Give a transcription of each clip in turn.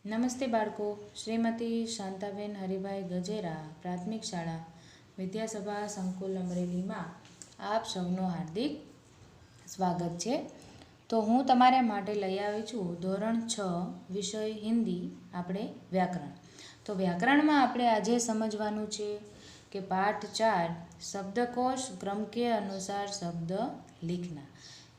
નમસ્તે બાળકો, શ્રીમતી શાંતાબેન હરિભાઈ ગજેરા પ્રાથમિક શાળા વિદ્યાસભા સંકુલ અમરેલીમાં આપ સૌનું હાર્દિક સ્વાગત છે. તો હું તમારા માટે લઈ આવી છું ધોરણ 6 વિષય હિન્દી, આપણે વ્યાકરણ. તો વ્યાકરણમાં આપણે આજે સમજવાનું છે કે પાઠ 4 શબ્દકોશ ક્રમ કે અનુસાર શબ્દ लिखना.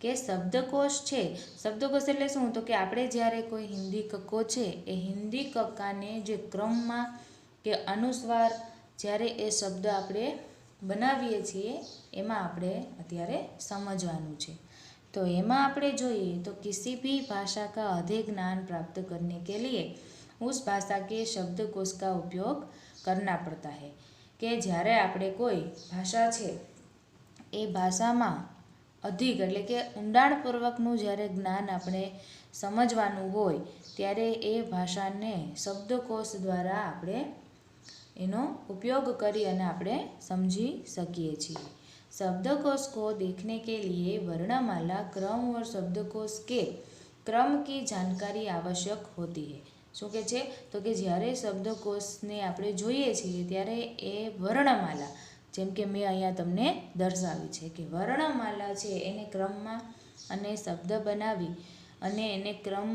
કે શબ્દકોશ છે. શબ્દકોશ એટલે શું? તો કે આપણે જ્યારે કોઈ હિન્દી કક્કો છે એ હિન્દી કક્કાને જે ક્રમમાં કે અનુસ્વાર જ્યારે એ શબ્દ આપણે બનાવીએ છીએ એમાં આપણે અત્યારે સમજવાનું છે. તો એમાં આપણે જોઈએ તો किसी भी भाषा का अधिक ज्ञान प्राप्त करने के लिए उस भाषा के शब्दकोश का उपयोग करना पड़ता है. કે જ્યારે આપણે કોઈ ભાષા છે એ ભાષામાં અધિક એટલે કે ઊંડાણપૂર્વકનું જ્યારે જ્ઞાન આપણે સમજવાનું હોય ત્યારે એ ભાષાને શબ્દકોશ દ્વારા આપણે એનો ઉપયોગ કરી અને આપણે સમજી શકીએ છીએ. शब्दकोश को देखने के लिए वर्णमाला क्रम और शब्दकोश के क्रम की जानकारी आवश्यक होती है. શું કે છે? તો કે જ્યારે શબ્દકોશને આપણે જોઈએ છીએ ત્યારે એ વર્ણમાલા, જેમ કે મેં અહીંયા તમને દર્શાવી છે કે વર્ણમાલા છે એને ક્રમમાં અને શબ્દ બનાવી અને એને ક્રમ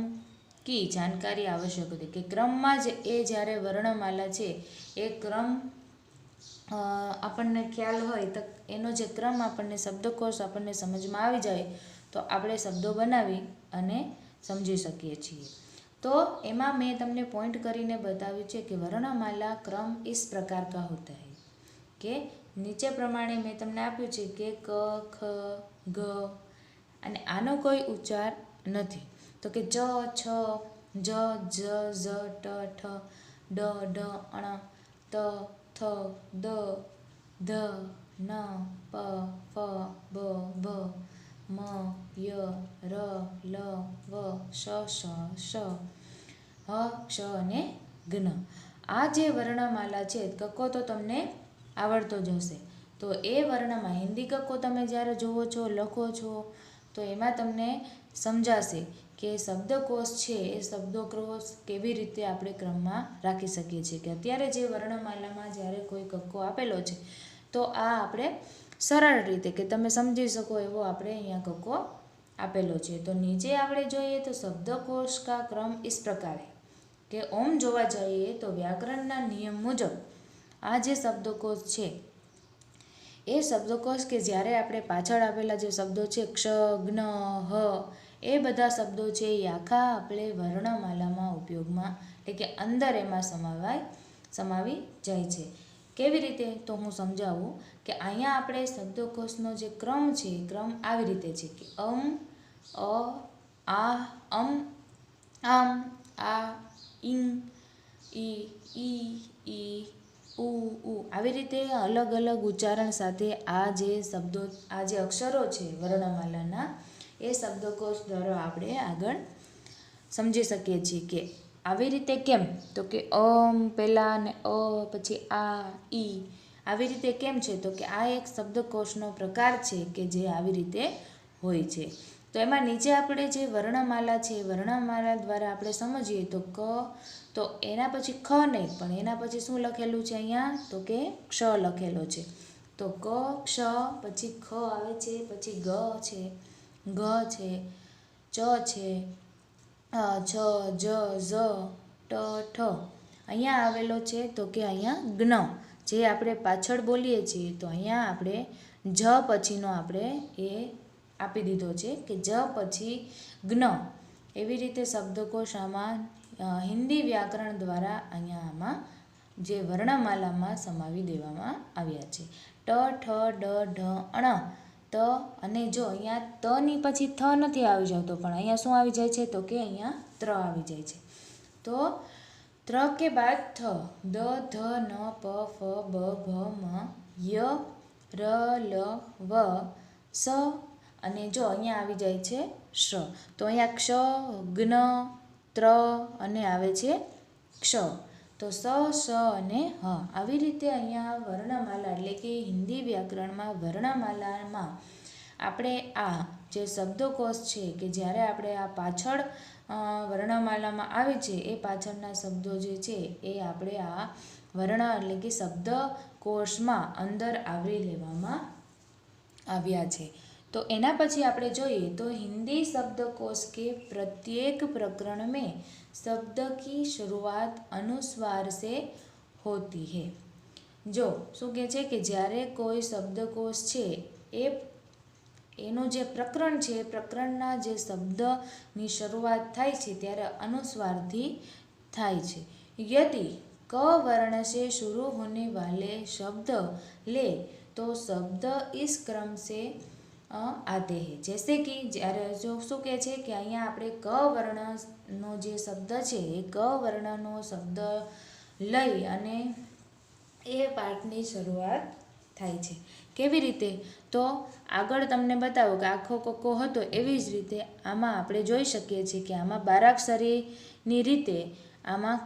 કી જાણકારી આવશ્યક હતી. કે ક્રમમાં જ એ જ્યારે વર્ણમાલા છે એ ક્રમ આપણને ખ્યાલ હોય તો એનો જે ક્રમ આપણને શબ્દકોશ આપણને સમજમાં આવી જાય તો આપણે શબ્દો બનાવી અને સમજી શકીએ છીએ. તો એમાં મેં તમને પોઈન્ટ કરીને બતાવ્યું છે કે વર્ણમાલા ક્રમ इस प्रकार का होता है. કે નીચે પ્રમાણે મેં તમને આપ્યું છે કે ક, ખ, ગ અને આનો કોઈ ઉચ્ચાર નથી. તો કે ચ, છ, જ, જ, ઝ, ટ, ઠ, ડ, ઢ, અણ, ત, થ, દ, ધ, ન, પ, ફ, બ, ભ, મ, ય, ર, લ, વ, શ, શ, હ, ક્ષ અને જ્ઞ. આ જે વર્ણમાલા છે કક્કો તો તમને આવડતો જ હશે. તો એ વર્ણમાં હિન્દી કક્કો તમે જ્યારે જુઓ છો, લખો છો તો એમાં તમને સમજાશે કે શબ્દકોશ છે એ શબ્દકોશ કેવી રીતે આપણે ક્રમમાં રાખી શકીએ છીએ. કે અત્યારે જે વર્ણમાલામાં જ્યારે કોઈ કક્કો આપેલો છે તો આ આપણે સરળ રીતે કે તમે સમજી શકો એવો આપણે અહીંયા કક્કો આપેલો છે. તો નીચે આપણે જોઈએ તો શબ્દકોશ કા ક્રમ इस प्रकार है. કે ઓમ જોવા જઈએ તો વ્યાકરણના નિયમ મુજબ આ જે શબ્દકોશ છે એ શબ્દકોશ કે જ્યારે આપણે પાછળ આપેલા જે શબ્દો છે ક્ષ, જ્ઞ, હ એ બધા શબ્દો છે એ આખા આપણે વર્ણમાલામાં ઉપયોગમાં એટલે કે અંદર એમાં સમાવી જાય છે. કેવી રીતે? તો હું સમજાવું કે અહીંયા આપણે શબ્દકોશનો જે ક્રમ છે ક્રમ આવી રીતે છે કે અમ, અ, આ, આમ, આ, ઈં, ઈ, ઈ, ઉ, આવી રીતે અલગ અલગ ઉચ્ચારણ સાથે આ જે શબ્દો, આ જે અક્ષરો છે વર્ણમાલાના એ શબ્દકોશ દ્વારા આપણે આગળ સમજી શકીએ છીએ. કે આવી રીતે કેમ? તો કે પહેલાં ને અ પછી આ, ઈ આવી રીતે કેમ છે? તો કે આ એક શબ્દકોશનો પ્રકાર છે કે જે આવી રીતે હોય છે. તો એમાં નીચે આપણે જે વર્ણમાલા છે વર્ણમાલા દ્વારા આપણે સમજીએ તો ક, તો એના પછી ખ નહીં પણ એના પછી શું લખેલું છે અહીંયા? તો કે ક્ષ લખેલો છે. તો ક, ક્ષ પછી ખ આવે છે, પછી ગ છે, ઘ છે, ચ છે, છ, જ, ઝ, ટ, ઠ અહીંયા આવેલો છે. તો કે અહીંયા જ્ઞ જે આપણે પાછળ બોલીએ છીએ તો અહીંયા આપણે જ પછીનો આપણે એ આપી દીધો છે કે જ પછી જ્ઞ. એવી રીતે શબ્દકોશ આમાં હિન્દી વ્યાકરણ દ્વારા અહીંયા આમાં જે વર્ણમાલામાં સમાવી દેવામાં આવ્યા છે. ટ, ઠ, ડ, ઢ, અણ, ત અને જો અહીંયા તની પછી થ નથી આવી જતો પણ અહીંયા શું આવી જાય છે? તો કે અહીંયા ત્ર આવી જાય છે. તો ત્ર કે બાદ થ, દ, ધ, ન, પ, ફ, બ, ભ, મ, ય, ર, લ, વ, સ અને જો અહીંયા આવી જાય છે શ. તો અહીંયા ક્ષ, જ્ઞ, ત્ર અને આવે છે ક્ષ. તો સ, સ અને હ આવી રીતે અહીંયા વર્ણમાલા એટલે કે હિન્દી વ્યાકરણમાં વર્ણમાલામાં આપણે આ જે શબ્દકોશ છે કે જ્યારે આપણે આ પાછળ વર્ણમાલામાં આવે છે એ પાછળના શબ્દો જે છે એ આપણે આ વર્ણ એટલે કે શબ્દકોશમાં અંદર આવરી લેવામાં આવ્યા છે। तो एना पछी आपणे जोईए तो हिंदी शब्दकोश के प्रत्येक प्रकरण में शब्द की शुरुआत अनुस्वार से होती है। जो शू कहे छे कि ज्यारे कोई शब्दकोश छे ए एनो जे प्रकरण छे प्रकरणना जे शब्दनी शुरुआत थाय छे त्यारे अनुस्वारथी थाय छे। यदि क वर्ण से शुरू होने वाले शब्द ले तो शब्द इस क्रम से आते हैं। जैसे कि જ્યારે જો શું કહે છે કે અહીંયા આપણે ક વર્ણનો જે શબ્દ છે એ ક વર્ણનો શબ્દ લઈ અને એ પાઠની શરૂઆત થાય છે। કેવી રીતે? તો આગળ તમને બતાવો કે આખો કક્કો હતો એવી જ રીતે આમાં આપણે જોઈ શકીએ છીએ કે આમાં બારાક્ષરીની રીતે આમાં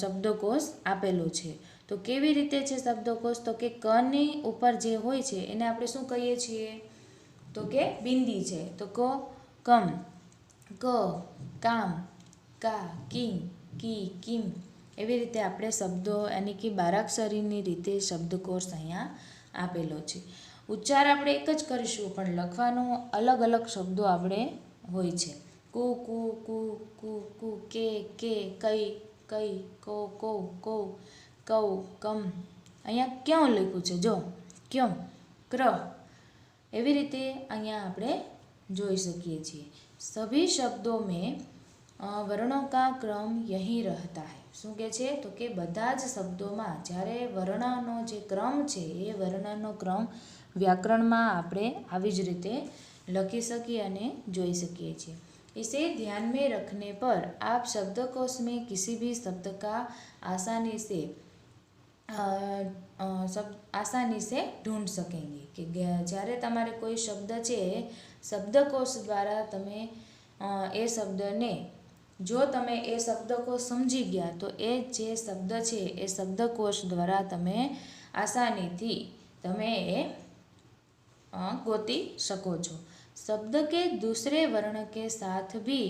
શબ્દકોશ આપેલો છે। તો કેવી રીતે છે શબ્દકોશ? તો કે કની ઉપર જે હોય છે એને આપણે શું કહીએ છીએ? तो के बिंदी है। तो क कम क काम का किम की किम एवी रीते आपणे शब्दों यानी कि बाराक्षरीनी रीते शब्दकोश अहींया आपेलो छे। उच्चार आपणे एक ज करीशुं पण लखवानो अलग अलग शब्दों आपणे होय छे। कु कु कु कु कु के कई कई को कौ कम अहींया क्यों लख्युं छे? जो क्यों क्र एवी रीते अहींया आपणे जोई शकीए छीए। सभी शब्दों में वर्णों का क्रम यही रहता है। शुं कहे छे? तो के बधा ज शब्दों में ज्यारे वर्णनो जे क्रम छे ए वर्णनो क्रम व्याकरणमां आपणे आवी ज रीते लखी शकीए अने जोई शकीए छीए। इसे ध्यान में रखने पर आप शब्दकोश में किसी भी शब्द का आसानी से ढूंढ सकेंगे कि જ્યારે તમારે કોઈ શબ્દ છે શબ્દકોશ દ્વારા તમે એ શબ્દને જો તમે એ શબ્દકોશ સમજી ગયા તો એ જે શબ્દ છે એ શબ્દકોશ દ્વારા તમે આસાનીથી તમે એ गोती सको छो। शब्द के दूसरे वर्ण के साथ भी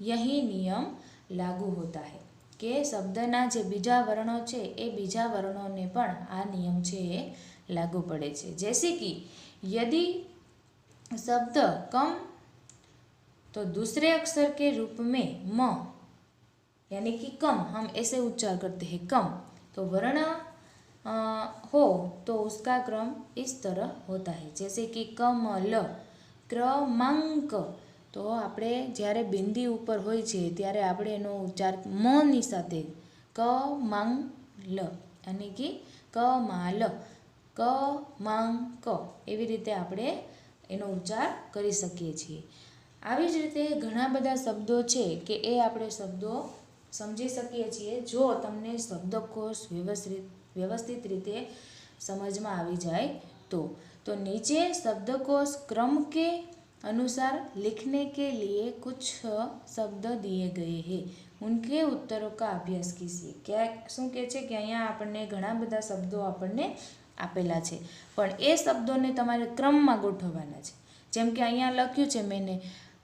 यही नियम लागू होता है के शब्दना जे बीजा वर्णो छे ए बीजा वर्णोने पण आ नियम छे लागू पड़े छे। जैसे कि यदि शब्द कम तो दूसरे अक्षर के रूप में म यानी कि कम हम ऐसे उच्चार करते हैं कम तो वर्ण हो तो उसका क्रम इस तरह होता है। जैसे कि कमल क्रमांक तो आपणे ज्यारे बिंदी ऊपर होय छे त्यारे आपणे एनो उच्चार म नी साथे कमांल यानी कि कमाल कमांक एवी रीते आपणे एनो उच्चार करी शकीए छीए। આવી જ રીતે ઘણા બધા શબ્દો છે કે એ આપણે શબ્દો સમજી શકીએ છીએ જો તમને શબ્દકોશ વ્યવસ્થિત રીતે સમજમાં આવી જાય तो नीचे शब्दकोश क्रम के अनुसार लिखने के लिए कुछ शब्द दिए गए हैं उनके उत्तरों का अभ्यास कीजिए। क्या શું કહે છે કે અહીંયા આપણને ઘણા બધા શબ્દો આપણને આપેલા છે પણ એ શબ્દોને તમારે ક્રમમાં ગોઠવવાના છે। જેમ કે અહીંયા લખ્યું છે मैंने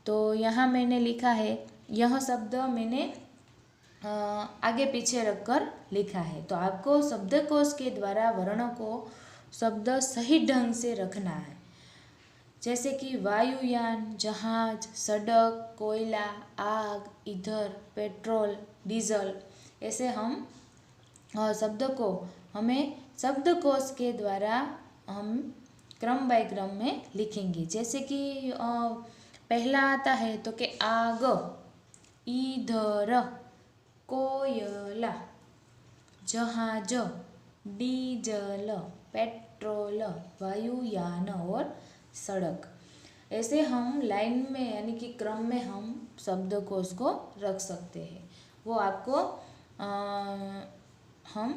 तो यहाँ मैंने लिखा है यह शब्द मैंने आगे पीछे रखकर लिखा है। तो आपको शब्दकोश के द्वारा वर्णों को शब्द सही ढंग से रखना है। जैसे कि वायुयान जहाज सड़क कोयला आग ईंधन पेट्रोल डीजल ऐसे हम शब्द को हमें शब्दकोश के द्वारा हम क्रम बाय क्रम में लिखेंगे। जैसे कि पहला आता है तो कि आग ईंधन कोयला जहाज डीजल पेट्रोल वायुयान और सड़क ऐसे हम लाइन में यानी कि क्रम में हम शब्दकोश को रख सकते हैं। वो आपको हम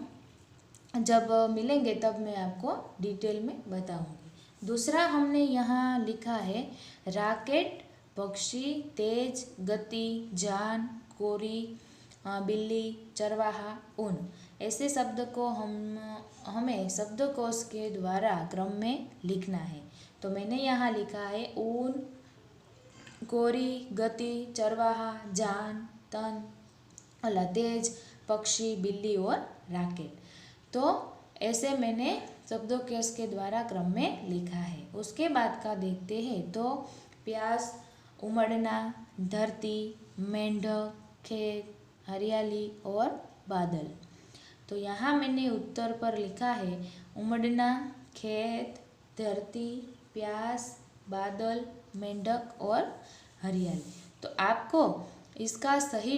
जब मिलेंगे तब मैं आपको डिटेल में बताऊंगी। दूसरा हमने यहाँ लिखा है राकेट पक्षी तेज गति जान कोरी बिल्ली चरवाहा ऊन ऐसे शब्द को हमें शब्दकोश के द्वारा क्रम में लिखना है। तो मैंने यहाँ लिखा है ऊन गोरी, गति, चरवाहा, जान, तन, तेज, पक्षी, बिल्ली और राकेट। तो ऐसे मैंने शब्दों के इसके द्वारा क्रम में लिखा है। उसके बाद का देखते हैं तो प्यास, उमड़ना, धरती, मेंढक, खेत, हरियाली और बादल। तो यहाँ मैंने उत्तर पर लिखा है उमड़ना, खेत, धरती, प्यास, बादल, मेंढक और हरियाली। तो आपको इसका सही